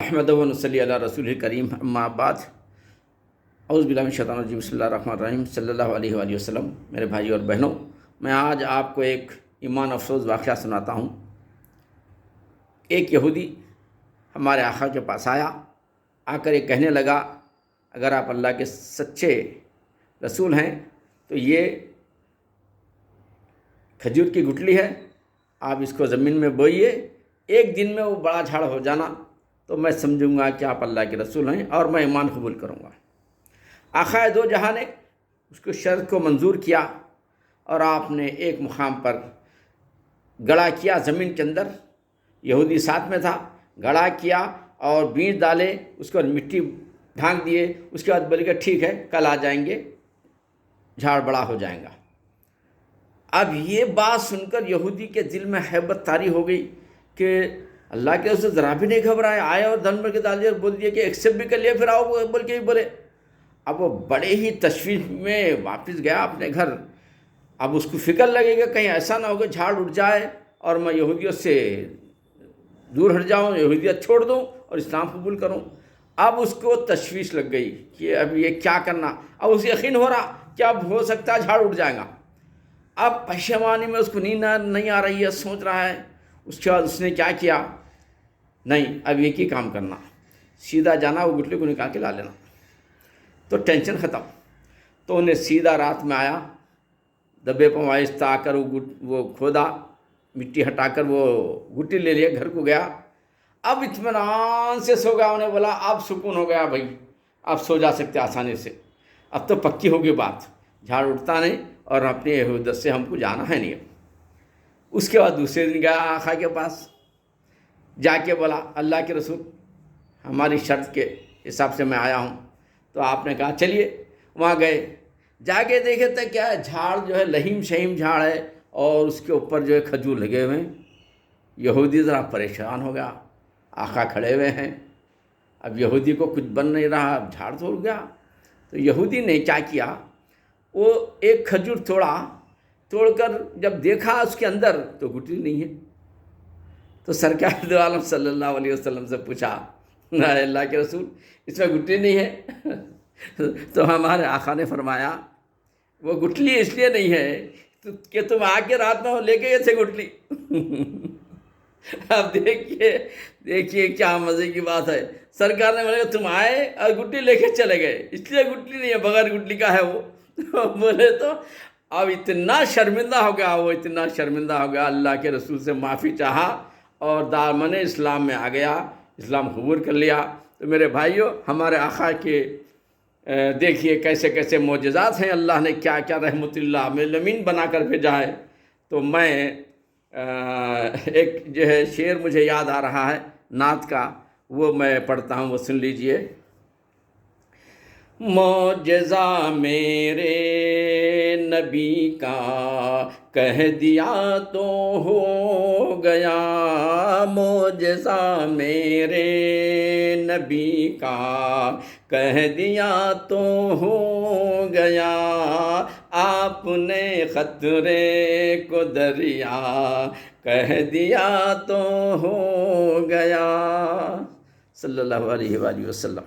نحمدہ و نصلی علی رسول کریم اما بعد اعوذ باللہ من الشیطان الرجیم بسم اللہ الرحمن الرحیم صلی اللہ علیہ وآلہ وسلم۔ میرے بھائی اور بہنوں، میں آج آپ کو ایک ایمان افسوس واقعہ سناتا ہوں۔ ایک یہودی ہمارے آقا کے پاس آ کر یہ کہنے لگا، اگر آپ اللہ کے سچے رسول ہیں تو یہ کھجور کی گٹلی ہے، آپ اس کو زمین میں بوئیے، ایک دن میں وہ بڑا جھاڑ ہو جانا تو میں سمجھوں گا کہ آپ اللہ کے رسول ہیں اور میں ایمان قبول کروں گا۔ آقا دو جہاں نے اس کو شرط کو منظور کیا اور آپ نے ایک مقام پر گڑھا کیا زمین کے اندر، یہودی ساتھ میں تھا، گڑھا کیا اور بیج ڈالے، اس کو مٹی ڈھانک دیے، اس کے بعد بولے کہ ٹھیک ہے کل آ جائیں گے، جھاڑ بڑا ہو جائے گا۔ اب یہ بات سن کر یہودی کے دل میں ہیبت طاری ہو گئی کہ اللہ کے اسے ذرا بھی نہیں گھبرائے، آئے اور دھن بھر کے ڈال دیا اور بول دیا کہ ایکسیپٹ بھی کر لیا، پھر آؤ بول کے ہی بولے۔ اب وہ بڑے ہی تشویش میں واپس گیا اپنے گھر۔ اب اس کو فکر لگے گا کہیں ایسا نہ ہو کہ جھاڑ اٹھ جائے اور میں یہودیوں سے دور ہٹ جاؤں، یہودیت چھوڑ دوں اور اسلام قبول کروں۔ اب اس کو تشویش لگ گئی کہ اب یہ کیا کرنا۔ اب اسے یقین ہو رہا کہ اب ہو سکتا ہے جھاڑ اٹھ جائے گا۔ اب پشیمانی میں اس کو نیند نہیں آ رہی ہے، سوچ رہا ہے۔ اس کے بعد اس نے کیا کیا، نہیں اب ایک ہی کام کرنا، سیدھا جانا، وہ گٹلی کو نکال کے لا لینا تو ٹینشن ختم۔ تو انہیں سیدھا رات میں آیا، دبے پاؤں آہستہ آ کر وہ کھودا، مٹی ہٹا کر وہ گٹی لے لیا، گھر کو گیا۔ اب اطمینان سے سو گیا۔ انہیں بولا اب سکون ہو گیا بھائی، اب سو جا سکتے آسانی سے، اب تو پکی ہوگی بات، جھاڑ اٹھتا نہیں اور اپنی یہودیت سے ہم کو جانا ہے نہیں۔ اس کے بعد دوسرے دن گیا آقا کے پاس، جا کے بولا اللہ کے رسول ہماری شرط کے حساب سے میں آیا ہوں۔ تو آپ نے کہا چلیے۔ وہاں گئے، جا کے دیکھے تو کیا ہے، جھاڑ جو ہے لہیم شہیم جھاڑ ہے اور اس کے اوپر جو ہے کھجور لگے ہوئے ہیں۔ یہودی ذرا پریشان ہو گیا، آقا کھڑے ہوئے ہیں، اب یہودی کو کچھ بن نہیں رہا، اب جھاڑ توڑ گیا۔ تو یہودی نے کیا کیا، وہ ایک کھجور توڑ کر جب دیکھا اس کے اندر تو گٹلی نہیں ہے۔ تو سرکار دو عالم صلی اللہ علیہ وسلم سے پوچھا، اللہ کے رسول اس میں گٹلی نہیں ہے؟ تو ہمارے آقا نے فرمایا وہ گٹلی اس لیے نہیں ہے کہ تم آ کے رات میں لے کے گئے تھے گٹلی۔ اب دیکھیے کیا مزے کی بات ہے، سرکار نے بولا تم آئے اور گٹلی لے کے چلے گئے، اس لیے گٹلی نہیں ہے، بغیر گٹلی کا ہے وہ۔ بولے تو اب اتنا شرمندہ ہو گیا، وہ اتنا شرمندہ ہو گیا، اللہ کے رسول سے معافی چاہا اور دامن اسلام میں آ گیا، اسلام قبول کر لیا۔ تو میرے بھائیوں، ہمارے آقا کے دیکھیے کیسے کیسے معجزات ہیں، اللہ نے کیا کیا رحمت اللہ عالمین بنا کر بھیجا ہے۔ تو میں ایک جو ہے شعر مجھے یاد آ رہا ہے نعت کا، وہ میں پڑھتا ہوں، وہ سن لیجئے۔ معجزہ میرے نبی کا کہہ دیا تو ہو گیا، معجزہ میرے نبی کا کہہ دیا تو ہو گیا، آپ نے خطرے کو دریا کہہ دیا تو ہو گیا۔ صلی اللہ علیہ وآلہ وسلم۔